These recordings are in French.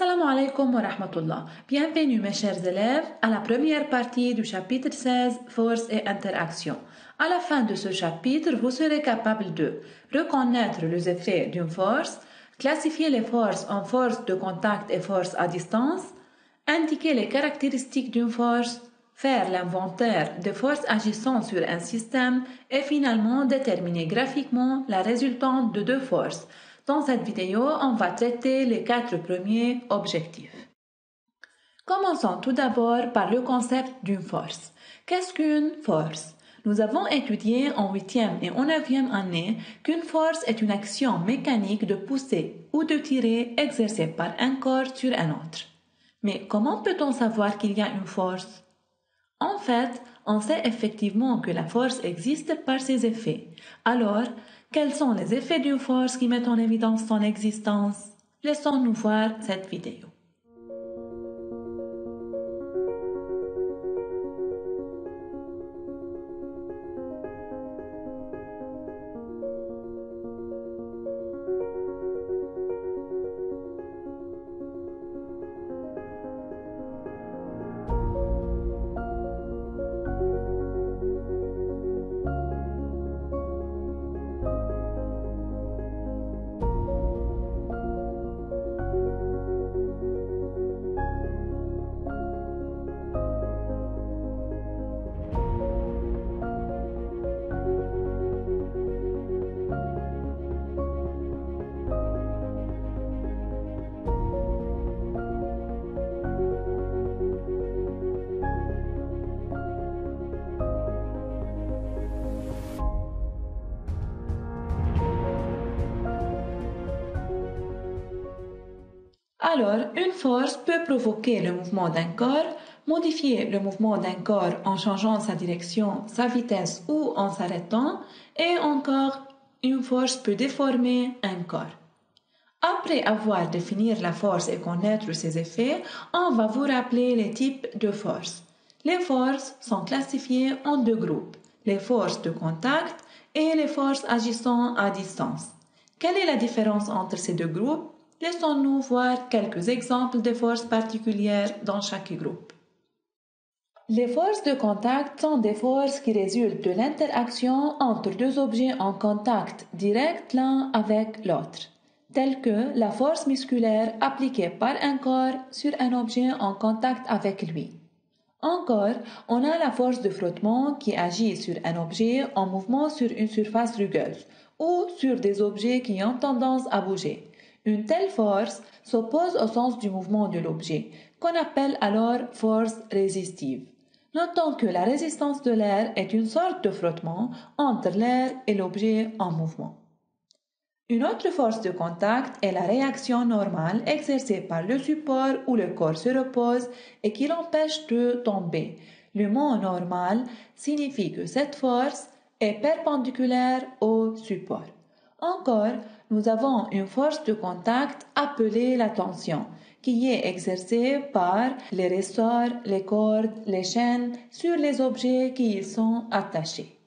Assalamu alaikum wa rahmatullah. Bienvenue mes chers élèves à la première partie du chapitre 16, Force et interaction. À la fin de ce chapitre, vous serez capable de reconnaître les effets d'une force, classifier les forces en forces de contact et forces à distance, indiquer les caractéristiques d'une force, faire l'inventaire des forces agissant sur un système et finalement déterminer graphiquement la résultante de deux forces. Dans cette vidéo, on va traiter les 4 premiers objectifs. Commençons tout d'abord par le concept d'une force. Qu'est-ce qu'une force? Nous avons étudié en 8e et en 9e année qu'une force est une action mécanique de pousser ou de tirer exercée par un corps sur un autre. Mais comment peut-on savoir qu'il y a une force? En fait, on sait effectivement que la force existe par ses effets. Alors, quels sont les effets d'une force qui mettent en évidence son existence? Laissons-nous voir cette vidéo. Alors, une force peut provoquer le mouvement d'un corps, modifier le mouvement d'un corps en changeant sa direction, sa vitesse ou en s'arrêtant, et encore, une force peut déformer un corps. Après avoir défini la force et connaître ses effets, on va vous rappeler les types de forces. Les forces sont classifiées en deux groupes, les forces de contact et les forces agissant à distance. Quelle est la différence entre ces deux groupes? Laissons-nous voir quelques exemples de forces particulières dans chaque groupe. Les forces de contact sont des forces qui résultent de l'interaction entre deux objets en contact direct l'un avec l'autre, telles que la force musculaire appliquée par un corps sur un objet en contact avec lui. Encore, on a la force de frottement qui agit sur un objet en mouvement sur une surface rugueuse ou sur des objets qui ont tendance à bouger. Une telle force s'oppose au sens du mouvement de l'objet, qu'on appelle alors force résistive. Notons que la résistance de l'air est une sorte de frottement entre l'air et l'objet en mouvement. Une autre force de contact est la réaction normale exercée par le support où le corps se repose et qui l'empêche de tomber. Le mot normal signifie que cette force est perpendiculaire au support. Encore, nous avons une force de contact appelée la tension, qui est exercée par les ressorts, les cordes, les chaînes sur les objets qui y sont attachés.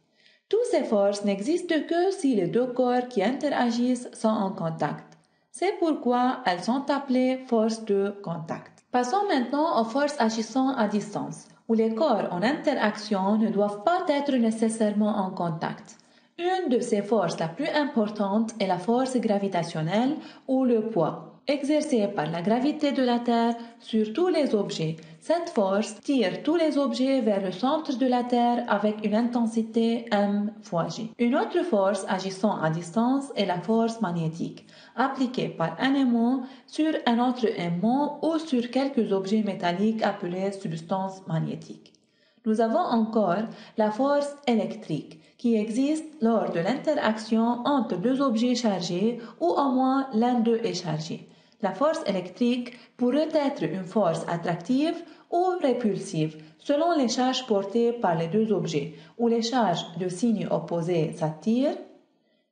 Toutes ces forces n'existent que si les deux corps qui interagissent sont en contact. C'est pourquoi elles sont appelées forces de contact. Passons maintenant aux forces agissant à distance, où les corps en interaction ne doivent pas être nécessairement en contact. Une de ces forces la plus importante est la force gravitationnelle ou le poids, exercée par la gravité de la Terre sur tous les objets. Cette force tire tous les objets vers le centre de la Terre avec une intensité m fois g. Une autre force agissant à distance est la force magnétique, appliquée par un aimant sur un autre aimant ou sur quelques objets métalliques appelés substances magnétiques. Nous avons encore la force électrique qui existe lors de l'interaction entre deux objets chargés ou au moins l'un d'eux est chargé. La force électrique pourrait être une force attractive ou répulsive selon les charges portées par les deux objets, où les charges de signe opposé s'attirent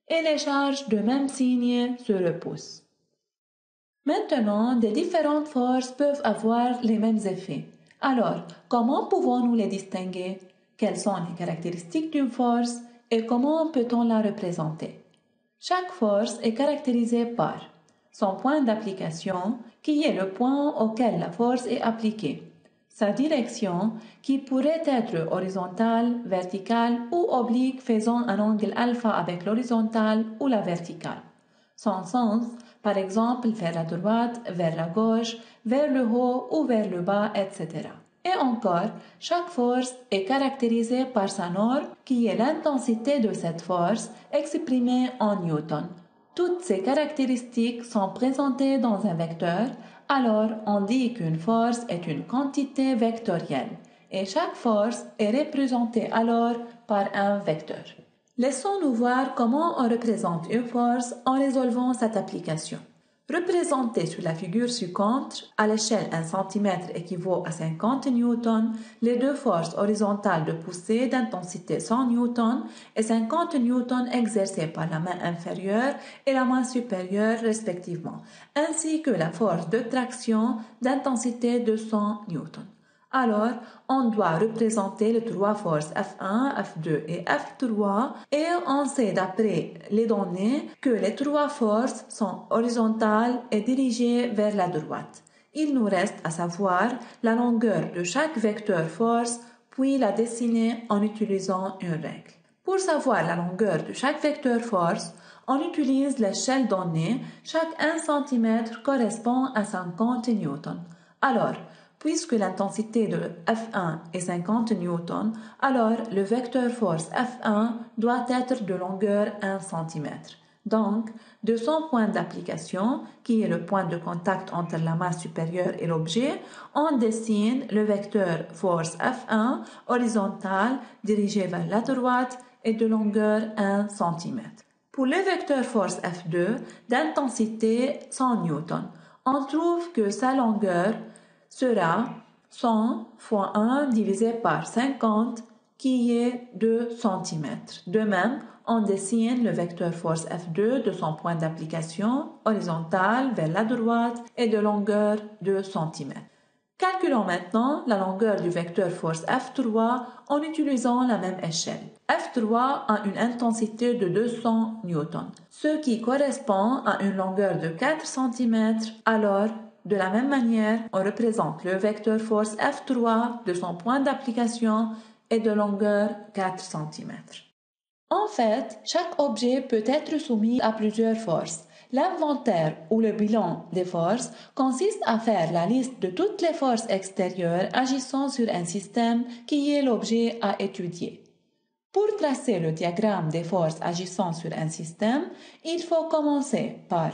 et les charges de même signe se repoussent. Maintenant, des différentes forces peuvent avoir les mêmes effets. Alors, comment pouvons-nous les distinguer? Quelles sont les caractéristiques d'une force et comment peut-on la représenter? Chaque force est caractérisée par son point d'application, qui est le point auquel la force est appliquée, sa direction, qui pourrait être horizontale, verticale ou oblique faisant un angle alpha avec l'horizontale ou la verticale, son sens, par exemple vers la droite, vers la gauche, vers le haut ou vers le bas, etc. Et encore, chaque force est caractérisée par sa norme qui est l'intensité de cette force exprimée en newton. Toutes ces caractéristiques sont présentées dans un vecteur, alors on dit qu'une force est une quantité vectorielle et chaque force est représentée alors par un vecteur. Laissons-nous voir comment on représente une force en résolvant cette application. Représenter sur la figure suivante, à l'échelle 1 cm équivaut à 50 newtons, les deux forces horizontales de poussée d'intensité 100 newtons et 50 newtons exercées par la main inférieure et la main supérieure respectivement, ainsi que la force de traction d'intensité de 100 newtons. Alors, on doit représenter les trois forces F1, F2 et F3 et on sait d'après les données que les trois forces sont horizontales et dirigées vers la droite. Il nous reste à savoir la longueur de chaque vecteur force puis la dessiner en utilisant une règle. Pour savoir la longueur de chaque vecteur force, on utilise l'échelle donnée. Chaque 1 cm correspond à 50 newtons. Alors, puisque l'intensité de F1 est 50 newtons, alors le vecteur force F1 doit être de longueur 1 cm. Donc, de son point d'application, qui est le point de contact entre la masse supérieure et l'objet, on dessine le vecteur force F1 horizontal dirigé vers la droite et de longueur 1 cm. Pour le vecteur force F2 d'intensité 100 newtons, on trouve que sa longueur sera 100 fois 1 divisé par 50 qui est 2 cm. De même, on dessine le vecteur force F2 de son point d'application horizontal vers la droite et de longueur 2 cm. Calculons maintenant la longueur du vecteur force F3 en utilisant la même échelle. F3 a une intensité de 200 newtons, ce qui correspond à une longueur de 4 cm. Alors, de la même manière, on représente le vecteur force F3 de son point d'application et de longueur 4 cm. En fait, chaque objet peut être soumis à plusieurs forces. L'inventaire ou le bilan des forces consiste à faire la liste de toutes les forces extérieures agissant sur un système qui est l'objet à étudier. Pour tracer le diagramme des forces agissant sur un système, il faut commencer par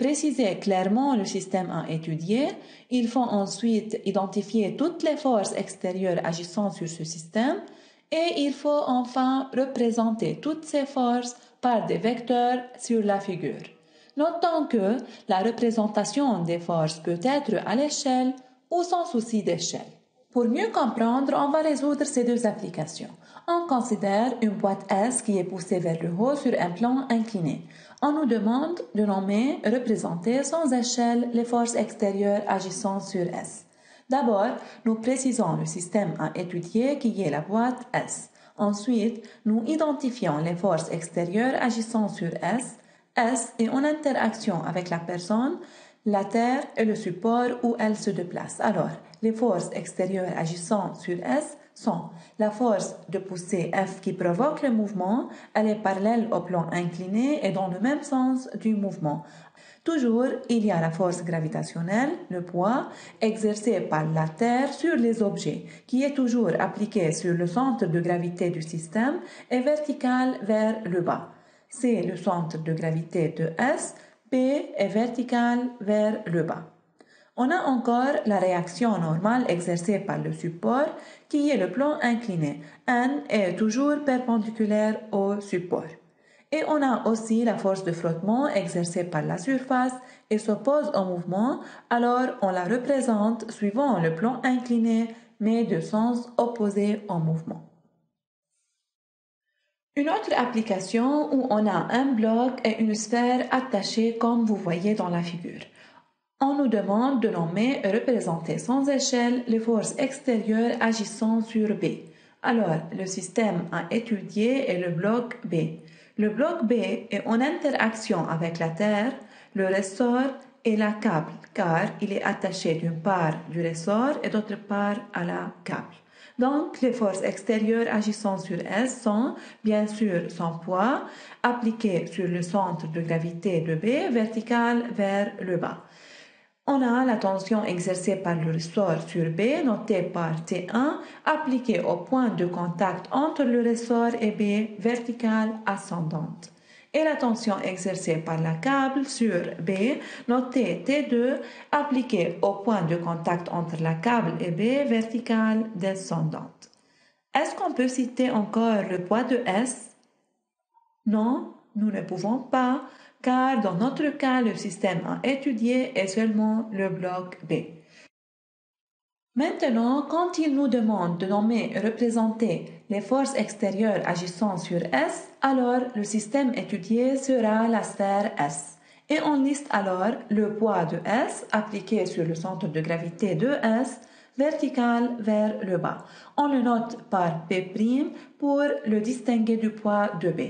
préciser clairement le système à étudier. Il faut ensuite identifier toutes les forces extérieures agissant sur ce système et il faut enfin représenter toutes ces forces par des vecteurs sur la figure. Notons que la représentation des forces peut être à l'échelle ou sans souci d'échelle. Pour mieux comprendre, on va résoudre ces deux applications. On considère une boîte S qui est poussée vers le haut sur un plan incliné. On nous demande de nommer, représenter sans échelle les forces extérieures agissant sur S. D'abord, nous précisons le système à étudier qui est la boîte S. Ensuite, nous identifions les forces extérieures agissant sur S. S est en interaction avec la personne, la terre et le support où elle se déplace. Alors, les forces extérieures agissant sur S sont la force de poussée F qui provoque le mouvement, elle est parallèle au plan incliné et dans le même sens du mouvement. Toujours, il y a la force gravitationnelle, le poids, exercé par la Terre sur les objets, qui est toujours appliqué sur le centre de gravité du système et vertical vers le bas. C'est le centre de gravité de S, P est vertical vers le bas. On a encore la réaction normale exercée par le support, qui est le plan incliné. N est toujours perpendiculaire au support. Et on a aussi la force de frottement exercée par la surface et s'oppose au mouvement, alors on la représente suivant le plan incliné, mais de sens opposé au mouvement. Une autre application où on a un bloc et une sphère attachés comme vous voyez dans la figure. On nous demande de nommer et représenter sans échelle les forces extérieures agissant sur B. Alors, le système à étudier est le bloc B. Le bloc B est en interaction avec la Terre. le ressort et la câble, car il est attaché d'une part du ressort et d'autre part à la câble. Donc, les forces extérieures agissant sur S sont, bien sûr, son poids, appliqué sur le centre de gravité de B, vertical vers le bas. On a la tension exercée par le ressort sur B, notée par T1, appliquée au point de contact entre le ressort et B, verticale ascendante. Et la tension exercée par la câble sur B, notée T2, appliquée au point de contact entre la câble et B, verticale descendante. Est-ce qu'on peut citer encore le poids de S? Non, nous ne pouvons pas, car dans notre cas, le système à étudier est seulement le bloc B. Maintenant, quand il nous demande de nommer et représenter les forces extérieures agissant sur S, alors le système étudié sera la sphère S. Et on liste alors le poids de S appliqué sur le centre de gravité de S, vertical vers le bas. On le note par P' pour le distinguer du poids de B.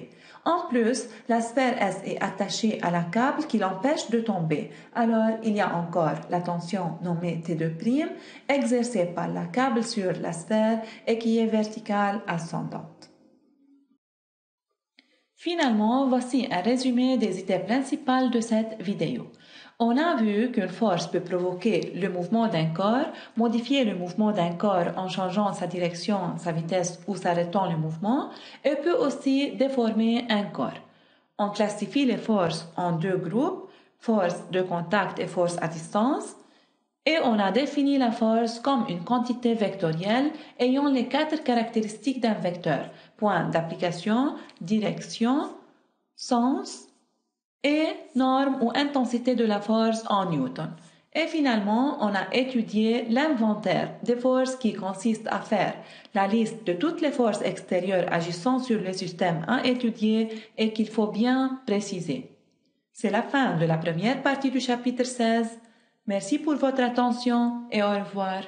En plus, la sphère S est attachée à la câble qui l'empêche de tomber. Alors, il y a encore la tension nommée T2', exercée par la câble sur la sphère et qui est verticale ascendante. Finalement, voici un résumé des idées principales de cette vidéo. On a vu qu'une force peut provoquer le mouvement d'un corps, modifier le mouvement d'un corps en changeant sa direction, sa vitesse ou s'arrêtant le mouvement, et peut aussi déformer un corps. On classifie les forces en deux groupes, force de contact et force à distance, et on a défini la force comme une quantité vectorielle ayant les 4 caractéristiques d'un vecteur: point d'application, direction, sens et norme ou intensité de la force en newton. Et finalement, on a étudié l'inventaire des forces qui consiste à faire la liste de toutes les forces extérieures agissant sur le système à étudier et qu'il faut bien préciser. C'est la fin de la première partie du chapitre 16. Merci pour votre attention et au revoir.